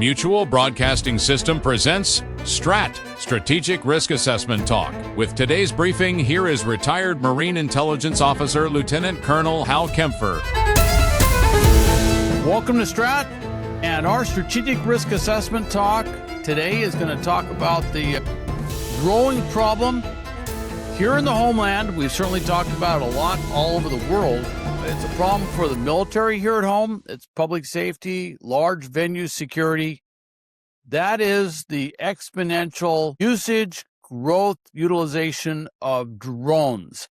Mutual Broadcasting System presents STRAT, Strategic Risk Assessment Talk. With today's briefing, here is retired Marine Intelligence Officer Lieutenant Colonel Hal Kempfer. Welcome to STRAT and our Strategic Risk Assessment Talk. Today is going to talk about the growing problem here in the homeland. We've certainly talked about it a lot all over the world. It's a problem for the military here at home. It's public safety, large venue security. That is the exponential usage, growth, utilization of drones,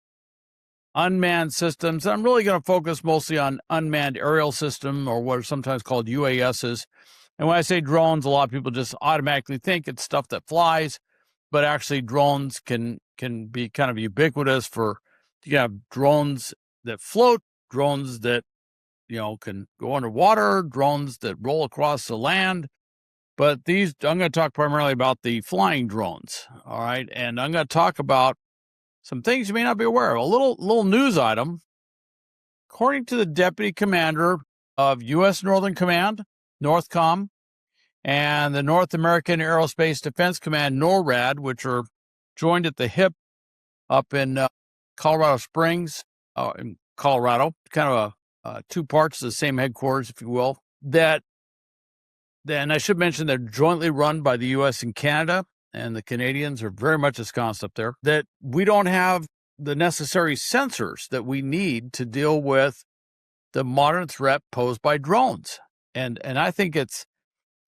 unmanned systems. I'm really going to focus mostly on unmanned aerial system, or what are sometimes called UASs. And when I say drones, a lot of people just automatically think it's stuff that flies, but actually drones can be kind of ubiquitous. You have drones that float, drones that, can go underwater, drones that roll across the land. But I'm going to talk primarily about the flying drones. All right. And I'm going to talk about some things you may not be aware of. A little news item. According to the Deputy Commander of U.S. Northern Command, NORTHCOM, and the North American Aerospace Defense Command, NORAD, which are joined at the hip up in Colorado Springs, in Colorado, kind of two parts of the same headquarters, if you will, and I should mention they're jointly run by the U.S. and Canada, and the Canadians are very much ensconced up there, that we don't have the necessary sensors that we need to deal with the modern threat posed by drones. And I think it's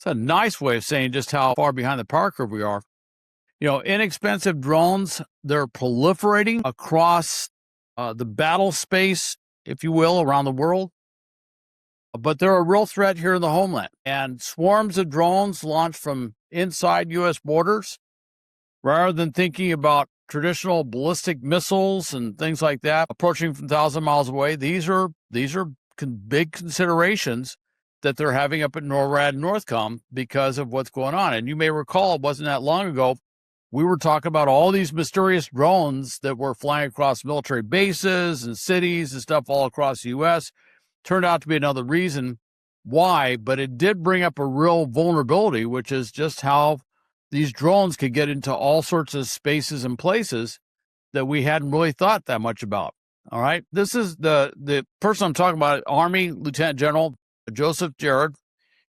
a nice way of saying just how far behind the power curve we are. Inexpensive drones, they're proliferating across the battle space, if you will, around the world. But they're a real threat here in the homeland. And swarms of drones launched from inside U.S. borders, rather than thinking about traditional ballistic missiles and things like that, approaching from 1,000 miles away. These are big considerations that they're having up at NORAD and NORTHCOM because of what's going on. And you may recall, it wasn't that long ago, we were talking about all these mysterious drones that were flying across military bases and cities and stuff all across the U.S. Turned out to be another reason why, but it did bring up a real vulnerability, which is just how these drones could get into all sorts of spaces and places that we hadn't really thought that much about. All right. This is the person I'm talking about, Army Lieutenant General Joseph Jarrett.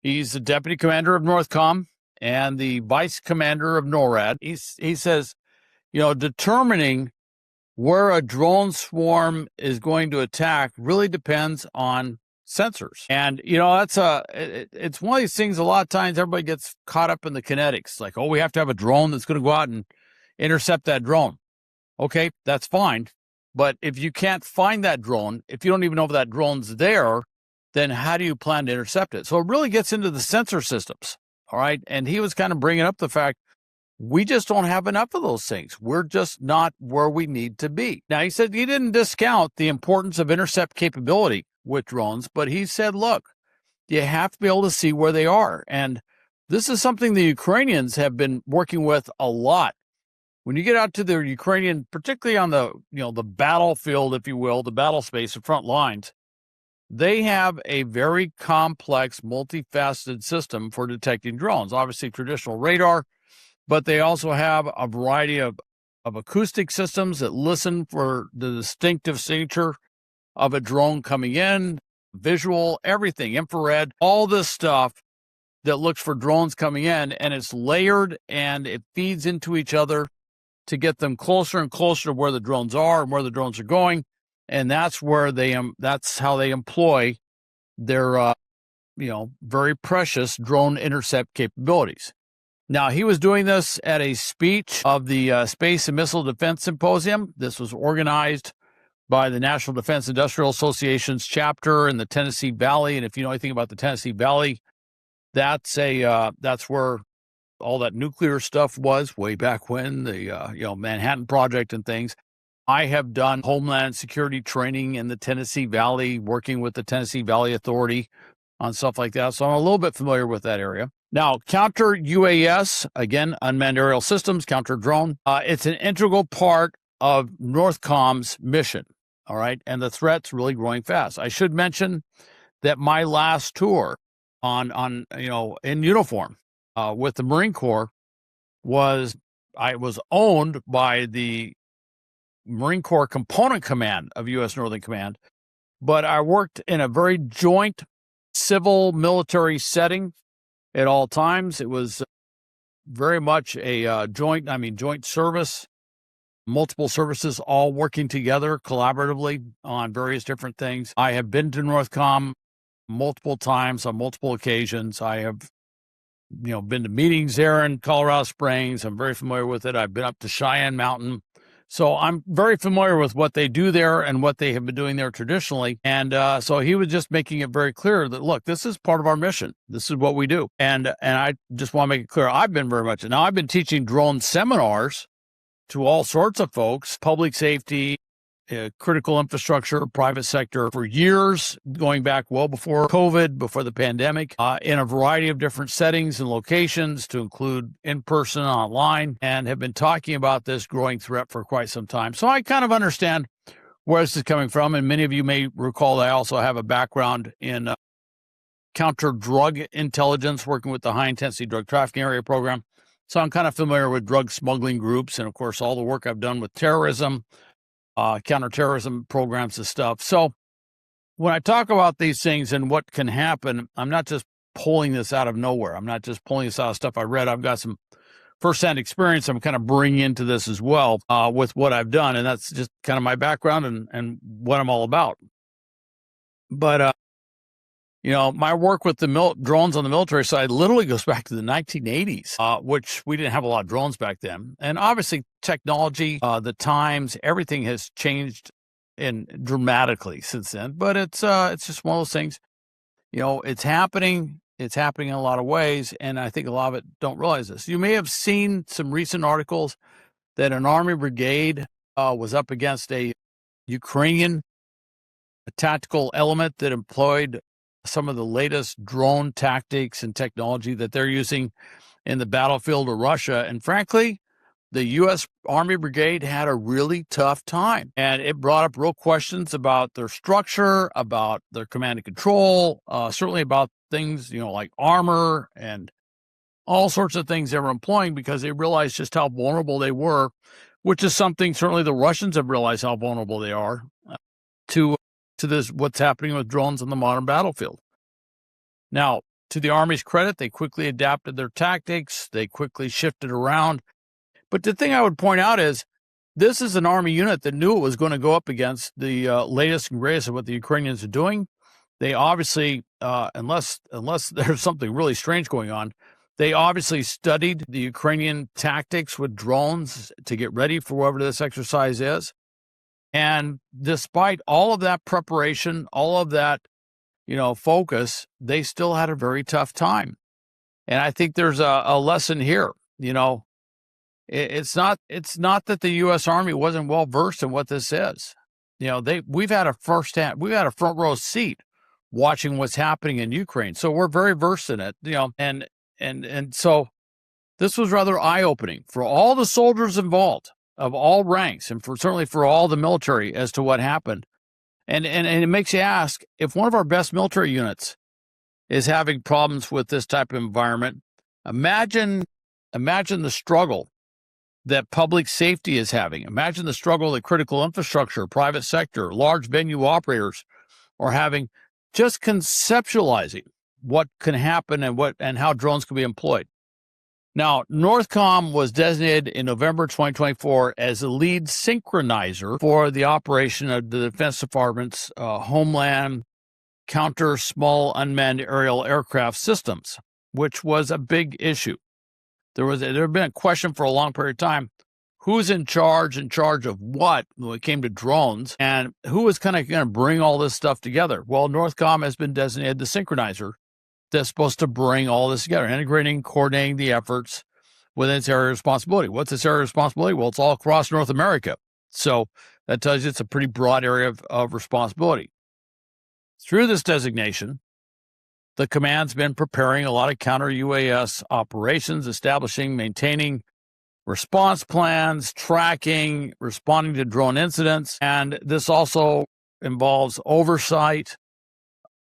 He's the Deputy Commander of NORTHCOM and the Vice Commander of NORAD. He says, determining where a drone swarm is going to attack really depends on sensors. And, it's one of these things, a lot of times everybody gets caught up in the kinetics. Like, we have to have a drone that's going to go out and intercept that drone. Okay, that's fine. But if you can't find that drone, if you don't even know if that drone's there, then how do you plan to intercept it? So it really gets into the sensor systems. All right. And he was kind of bringing up the fact we just don't have enough of those things. We're just not where we need to be. Now, he said he didn't discount the importance of intercept capability with drones, but he said, look, you have to be able to see where they are. And this is something the Ukrainians have been working with a lot. When you get out to the Ukrainian, particularly on the battlefield, if you will, the battle space, the front lines, they have a very complex, multifaceted system for detecting drones. Obviously, traditional radar, but they also have a variety of acoustic systems that listen for the distinctive signature of a drone coming in, visual, everything, infrared, all this stuff that looks for drones coming in, and it's layered and it feeds into each other to get them closer and closer to where the drones are and where the drones are going. And that's how they employ their, very precious drone intercept capabilities. Now, he was doing this at a speech of the Space and Missile Defense Symposium. This was organized by the National Defense Industrial Association's chapter in the Tennessee Valley. And if you know anything about the Tennessee Valley, that's where all that nuclear stuff was way back when, the Manhattan Project and things. I have done Homeland security training in the Tennessee Valley, working with the Tennessee Valley Authority on stuff like that. So I'm a little bit familiar with that area. Now, counter-UAS, again, unmanned aerial systems, counter-drone, it's an integral part of NORTHCOM's mission, all right? And the threat's really growing fast. I should mention that my last tour in uniform with the Marine Corps I was owned by the Marine Corps Component Command of U.S. Northern Command, but I worked in a very joint civil military setting at all times. It was very much a joint service, multiple services all working together collaboratively on various different things. I have been to Northcom multiple times on multiple occasions. I have been to meetings there in Colorado Springs. I'm very familiar with it. I've been up to Cheyenne Mountain. So I'm very familiar with what they do there and what they have been doing there traditionally. And so he was just making it very clear that, look, this is part of our mission. This is what we do. And I just want to make it clear, I've been teaching drone seminars to all sorts of folks, public safety, critical infrastructure, private sector for years, going back well before COVID, before the pandemic, in a variety of different settings and locations to include in-person and online, and have been talking about this growing threat for quite some time. So I kind of understand where this is coming from. And many of you may recall that I also have a background in counter-drug intelligence, working with the high-intensity drug trafficking area program. So I'm kind of familiar with drug smuggling groups and, of course, all the work I've done with terrorism, counterterrorism programs and stuff. So when I talk about these things and what can happen, I'm not just pulling this out of nowhere. I'm not just pulling this out of stuff I read. I've got some firsthand experience I'm kind of bringing into this as well with what I've done. And that's just kind of my background and what I'm all about. But, my work with the drones on the military side literally goes back to the 1980s, which we didn't have a lot of drones back then. And obviously technology, the times, everything has changed dramatically since then. But it's just one of those things, it's happening. It's happening in a lot of ways. And I think a lot of it don't realize this. You may have seen some recent articles that an Army brigade was up against a Ukrainian tactical element that employed some of the latest drone tactics and technology that they're using in the battlefield of Russia. And frankly, the U.S. Army Brigade had a really tough time. And it brought up real questions about their structure, about their command and control, certainly about things, like armor and all sorts of things they were employing, because they realized just how vulnerable they were, which is something certainly the Russians have realized how vulnerable they are to this, what's happening with drones on the modern battlefield. Now, to the Army's credit, they quickly adapted their tactics. They quickly shifted around. But the thing I would point out is this is an Army unit that knew it was going to go up against the latest and greatest of what the Ukrainians are doing. They obviously, unless there's something really strange going on, they obviously studied the Ukrainian tactics with drones to get ready for whatever this exercise is. And despite all of that preparation, all of that, focus, they still had a very tough time. And I think there's a lesson here. It's not that the U.S. Army wasn't well versed in what this is. We've had a front row seat watching what's happening in Ukraine, so we're very versed in it. And so this was rather eye-opening for all the soldiers involved, of all ranks, and certainly for all the military, as to what happened. And it makes you ask, if one of our best military units is having problems with this type of environment, imagine the struggle that public safety is having. Imagine the struggle that critical infrastructure, private sector, large venue operators are having, just conceptualizing what can happen and how drones can be employed. Now, Northcom was designated in November 2024 as the lead synchronizer for the operation of the Defense Department's Homeland counter small unmanned aerial aircraft systems, which was a big issue. There had been a question for a long period of time: who's in charge of what when it came to drones, and who was kind of going to bring all this stuff together? Well, Northcom has been designated the synchronizer that's supposed to bring all this together, integrating, coordinating the efforts within its area of responsibility. What's its area of responsibility? Well, it's all across North America. So that tells you it's a pretty broad area of responsibility. Through this designation, the command's been preparing a lot of counter-UAS operations, establishing, maintaining response plans, tracking, responding to drone incidents. And this also involves oversight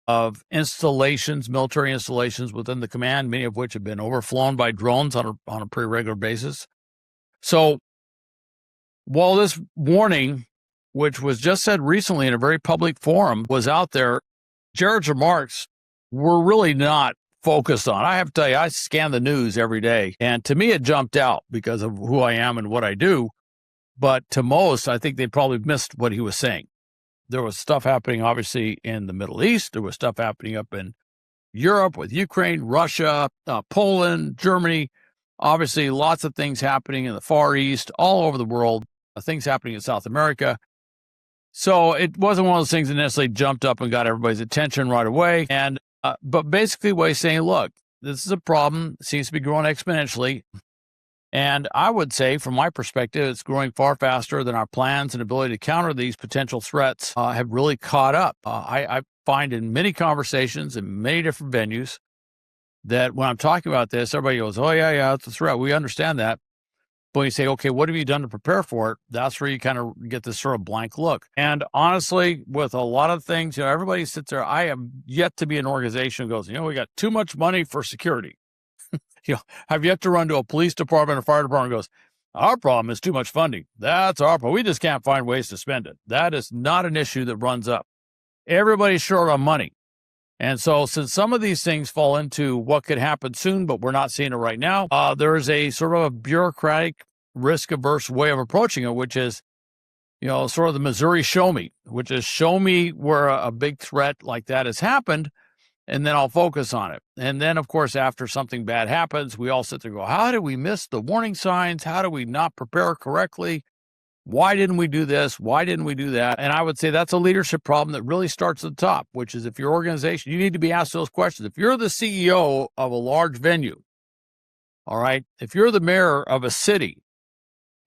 of installations, military installations within the command, many of which have been overflown by drones on a pretty regular basis. So while this warning, which was just said recently in a very public forum, was out there, Jared's remarks were really not focused on. I have to tell you, I scan the news every day, and to me it jumped out because of who I am and what I do. But to most, I think they probably missed what he was saying. There was stuff happening, obviously, in the Middle East. There was stuff happening up in Europe with Ukraine, Russia, Poland, Germany. Obviously, lots of things happening in the Far East, all over the world, things happening in South America. So it wasn't one of those things that necessarily jumped up and got everybody's attention right away. And but basically what he's saying, look, this is a problem. It seems to be growing exponentially. And I would say, from my perspective, it's growing far faster than our plans and ability to counter these potential threats have really caught up. I find in many conversations in many different venues that when I'm talking about this, everybody goes, oh, yeah, it's a threat. We understand that. But when you say, okay, what have you done to prepare for it? That's where you kind of get this sort of blank look. And honestly, with a lot of things, everybody sits there. I have yet to be an organization who goes, we got too much money for security. I've yet to run to a police department or fire department and goes, our problem is too much funding. That's our problem. We just can't find ways to spend it. That is not an issue that runs up. Everybody's short on money. And so since some of these things fall into what could happen soon, but we're not seeing it right now, there is a sort of a bureaucratic, risk-averse way of approaching it, which is, sort of the Missouri show me, which is show me where a big threat like that has happened, and then I'll focus on it. And then, of course, after something bad happens, we all sit there and go, how did we miss the warning signs? How do we not prepare correctly? Why didn't we do this? Why didn't we do that? And I would say that's a leadership problem that really starts at the top, which is if your organization, you need to be asked those questions. If you're the CEO of a large venue, all right, if you're the mayor of a city,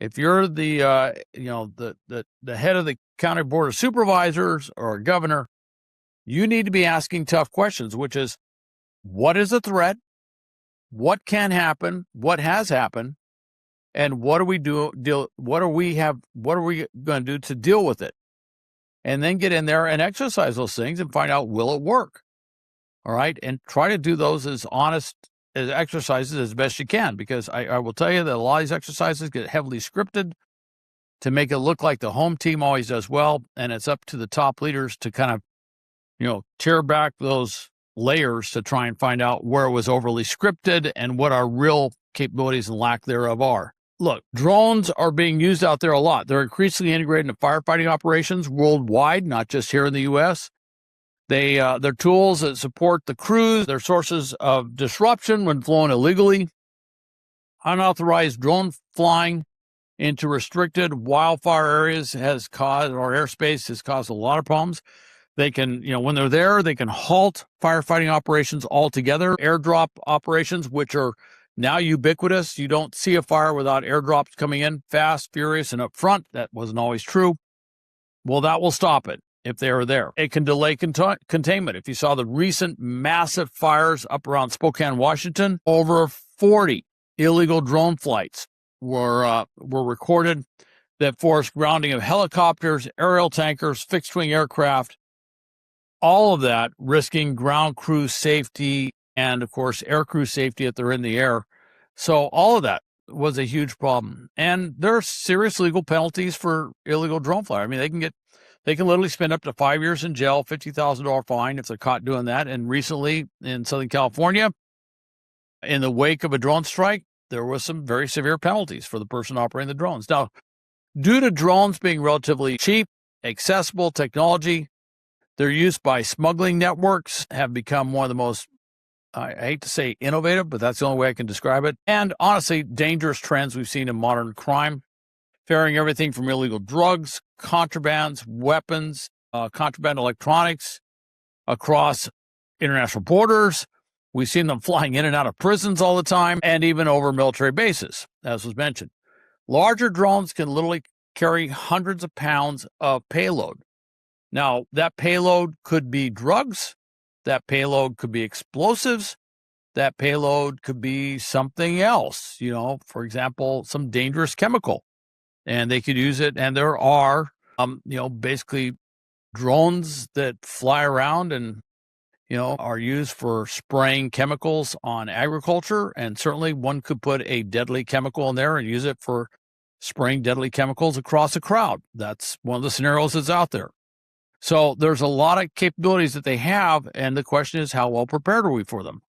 if you're the head of the county board of supervisors or a governor, you need to be asking tough questions, which is, what is the threat? What can happen? What has happened? And what are we going to do to deal with it? And then get in there and exercise those things and find out, will it work? All right. And try to do those as honest as exercises as best you can, because I will tell you that a lot of these exercises get heavily scripted to make it look like the home team always does well. And it's up to the top leaders to kind of, tear back those layers to try and find out where it was overly scripted and what our real capabilities and lack thereof are. Look, drones are being used out there a lot. They're increasingly integrated into firefighting operations worldwide, not just here in the U.S. They're tools that support the crews. They're sources of disruption when flown illegally. Unauthorized drone flying into restricted wildfire areas airspace has caused a lot of problems. They can, when they're there, they can halt firefighting operations altogether. Airdrop operations, which are now ubiquitous. You don't see a fire without airdrops coming in fast, furious, and up front. That wasn't always true. Well, that will stop it if they are there. It can delay containment. If you saw the recent massive fires up around Spokane, Washington, over 40 illegal drone flights were recorded that forced grounding of helicopters, aerial tankers, fixed-wing aircraft, all of that risking ground crew safety and, of course, air crew safety if they're in the air. So all of that was a huge problem. And there are serious legal penalties for illegal drone flight. I mean, they can literally spend up to 5 years in jail, $50,000 fine if they're caught doing that. And recently in Southern California, in the wake of a drone strike, there was some very severe penalties for the person operating the drones. Now, due to drones being relatively cheap, accessible technology, their use by smuggling networks have become one of the most, I hate to say innovative, but that's the only way I can describe it, and honestly, dangerous trends we've seen in modern crime, ferrying everything from illegal drugs, contrabands, weapons, contraband electronics across international borders. We've seen them flying in and out of prisons all the time, and even over military bases, as was mentioned. Larger drones can literally carry hundreds of pounds of payload. Now, that payload could be drugs, that payload could be explosives, that payload could be something else, for example, some dangerous chemical, and they could use it. And there are, basically drones that fly around and are used for spraying chemicals on agriculture. And certainly one could put a deadly chemical in there and use it for spraying deadly chemicals across a crowd. That's one of the scenarios that's out there. So there's a lot of capabilities that they have. And the question is, how well prepared are we for them?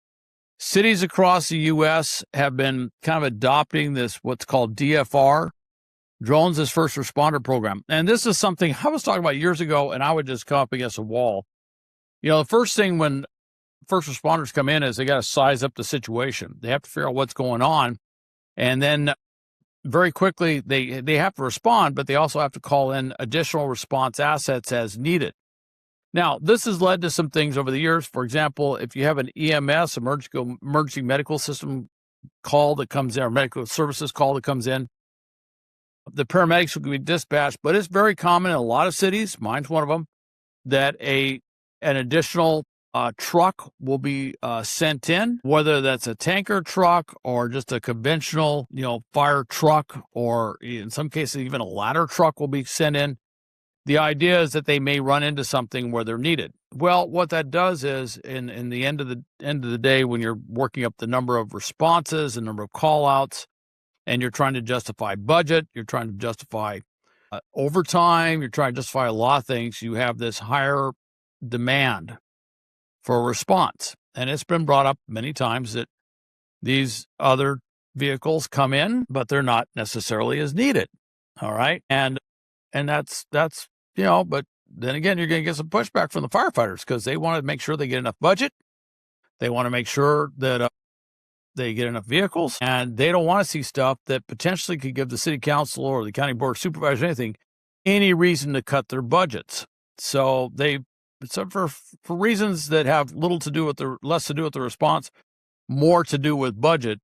Cities across the U.S. have been kind of adopting this, what's called DFR, Drones as First Responder Program. And this is something I was talking about years ago, and I would just come up against a wall. The first thing when first responders come in is they got to size up the situation. They have to figure out what's going on. And then very quickly, they have to respond, but they also have to call in additional response assets as needed. Now, this has led to some things over the years. For example, if you have an EMS, emergency medical system call that comes in, or medical services call that comes in, the paramedics will be dispatched, but it's very common in a lot of cities, mine's one of them, that an additional truck will be sent in, whether that's a tanker truck or just a conventional, fire truck, or in some cases, even a ladder truck will be sent in. The idea is that they may run into something where they're needed. Well, what that does is, in the end of the day, when you're working up the number of responses, the number of call outs, and you're trying to justify budget, you're trying to justify overtime, you're trying to justify a lot of things, you have this higher demand for a response. And it's been brought up many times that these other vehicles come in, but they're not necessarily as needed. All right. And that's but then again, you're going to get some pushback from the firefighters because they want to make sure they get enough budget. They want to make sure that they get enough vehicles, and they don't want to see stuff that potentially could give the city council or the county board of supervisors, anything, any reason to cut their budgets. So for reasons that have less to do with the response, more to do with budget,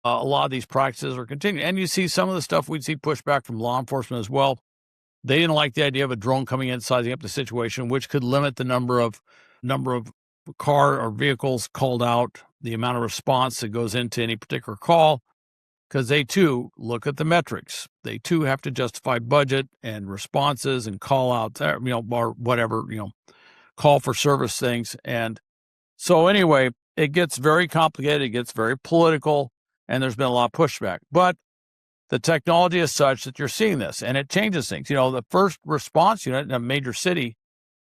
a lot of these practices are continuing. And you see some of the stuff we'd see pushback from law enforcement as well. They didn't like the idea of a drone coming in, sizing up the situation, which could limit the number of car or vehicles called out, the amount of response that goes into any particular call, because they too look at the metrics. They too have to justify budget and responses and call outs, or whatever, call for service things. And so anyway, it gets very complicated. It gets very political, and there's been a lot of pushback. But the technology is such that you're seeing this, and it changes things. The first response unit in a major city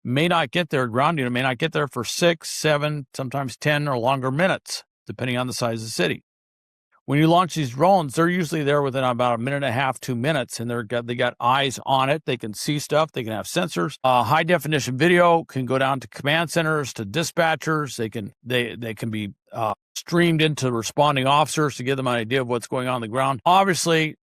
may not get there, ground unit may not get there for 6, 7, sometimes 10 or longer minutes, depending on the size of the city. When you launch these drones, they're usually there within about a minute and a half, 2 minutes, and they got eyes on it. They can see stuff. They can have sensors. High definition video can go down to command centers, to dispatchers. They can be streamed into responding officers to give them an idea of what's going on the ground. Obviously,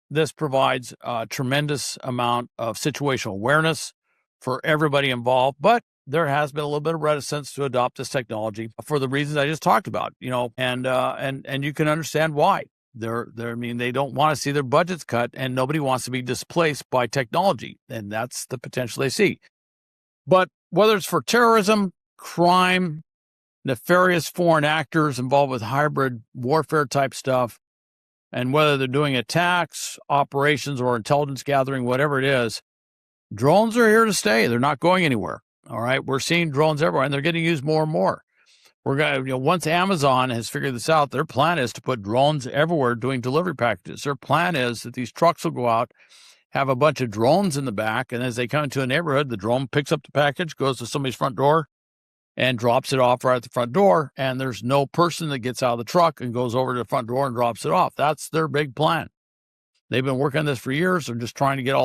this provides a tremendous amount of situational awareness for everybody involved, but there has been a little bit of reticence to adopt this technology for the reasons I just talked about, and you can understand why. They don't want to see their budgets cut, and nobody wants to be displaced by technology, and that's the potential they see. But whether it's for terrorism, crime, nefarious foreign actors involved with hybrid warfare type stuff, and whether they're doing attacks, operations, or intelligence gathering, whatever it is, drones are here to stay. They're not going anywhere. All right. We're seeing drones everywhere, and they're getting used more and more. We're going to, once Amazon has figured this out, their plan is to put drones everywhere doing delivery packages. Their plan is that these trucks will go out, have a bunch of drones in the back, and as they come into a neighborhood, the drone picks up the package, goes to somebody's front door, and drops it off right at the front door. And there's no person that gets out of the truck and goes over to the front door and drops it off. That's their big plan. They've been working on this for years. They're just trying to get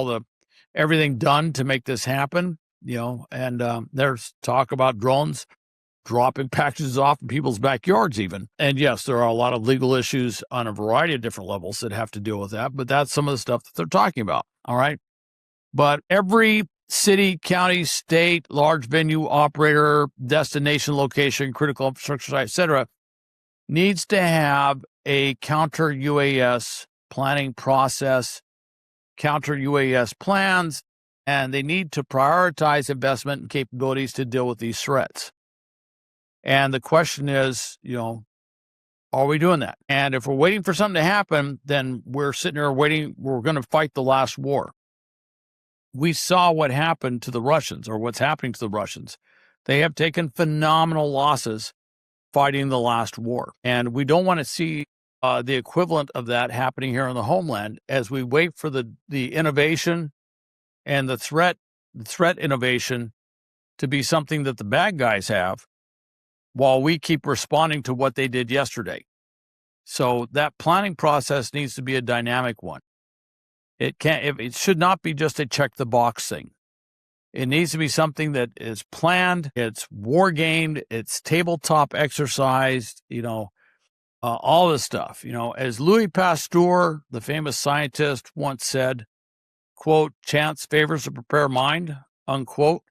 everything done to make this happen, and there's talk about drones dropping packages off in people's backyards even. And yes, there are a lot of legal issues on a variety of different levels that have to deal with that, but that's some of the stuff that they're talking about. All right. But every city, county, state, large venue, operator, destination, location, critical infrastructure site, et cetera, needs to have a counter-UAS planning process, counter-UAS plans, and they need to prioritize investment and capabilities to deal with these threats. And the question is, are we doing that? And if we're waiting for something to happen, then we're sitting there waiting. We're going to fight the last war. We saw what happened to the Russians, or what's happening to the Russians. They have taken phenomenal losses fighting the last war. And we don't want to see the equivalent of that happening here in the homeland as we wait for the innovation and the threat innovation to be something that the bad guys have, while we keep responding to what they did yesterday. So that planning process needs to be a dynamic one. It should not be just a check the box thing. It needs to be something that is planned, it's war gamed, it's tabletop exercised, all this stuff. As Louis Pasteur, the famous scientist, once said, quote, "Chance favors the prepared mind," unquote.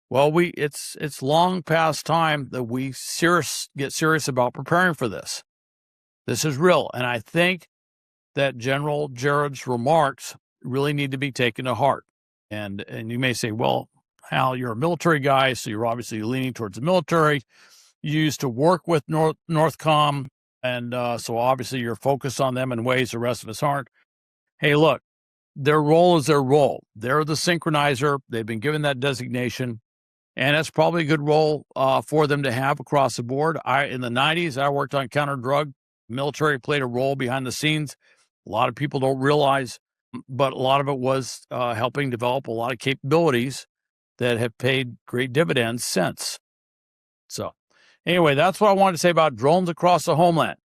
Well, it's long past time that we get serious about preparing for this. This is real. And I think that General Jared's remarks really need to be taken to heart. And you may say, well, Hal, you're a military guy, so you're obviously leaning towards the military. You used to work with Northcom, and so obviously you're focused on them in ways the rest of us aren't. Hey, look, their role is their role. They're the synchronizer. They've been given that designation, and it's probably a good role for them to have across the board. In the 90s, I worked on counter-drug. Military played a role behind the scenes. A lot of people don't realize, but a lot of it was helping develop a lot of capabilities that have paid great dividends since. So anyway, that's what I wanted to say about drones across the homeland.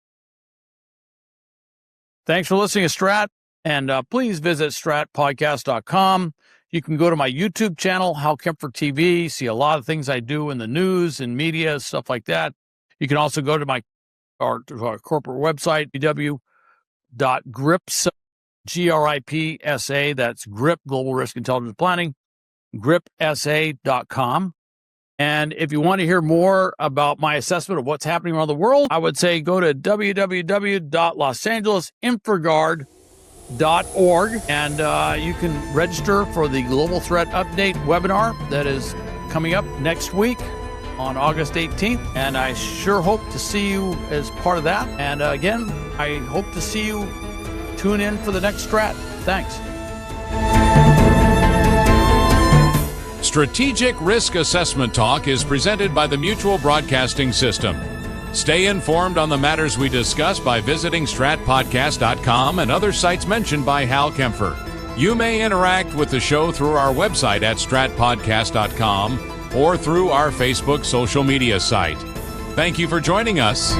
Thanks for listening to STRAT, and please visit stratpodcast.com. You can go to my YouTube channel, Hal Kempfer TV, see a lot of things I do in the news and media, stuff like that. You can also go to our corporate website, www.gripsa, GRIPSA, that's GRIP, Global Risk Intelligence Planning, gripsa.com. And if you want to hear more about my assessment of what's happening around the world, I would say go to www.losangeles.infraguard.org, and you can register for the Global Threat Update webinar that is coming up next week on August 18th, and I sure hope to see you as part of that. And again, I hope to see you tune in for the next STRAT. Thanks. Strategic Risk Assessment Talk is presented by the Mutual Broadcasting System. Stay informed on the matters we discuss by visiting stratpodcast.com and other sites mentioned by Hal Kempfer. You may interact with the show through our website at stratpodcast.com or through our Facebook social media site. Thank you for joining us.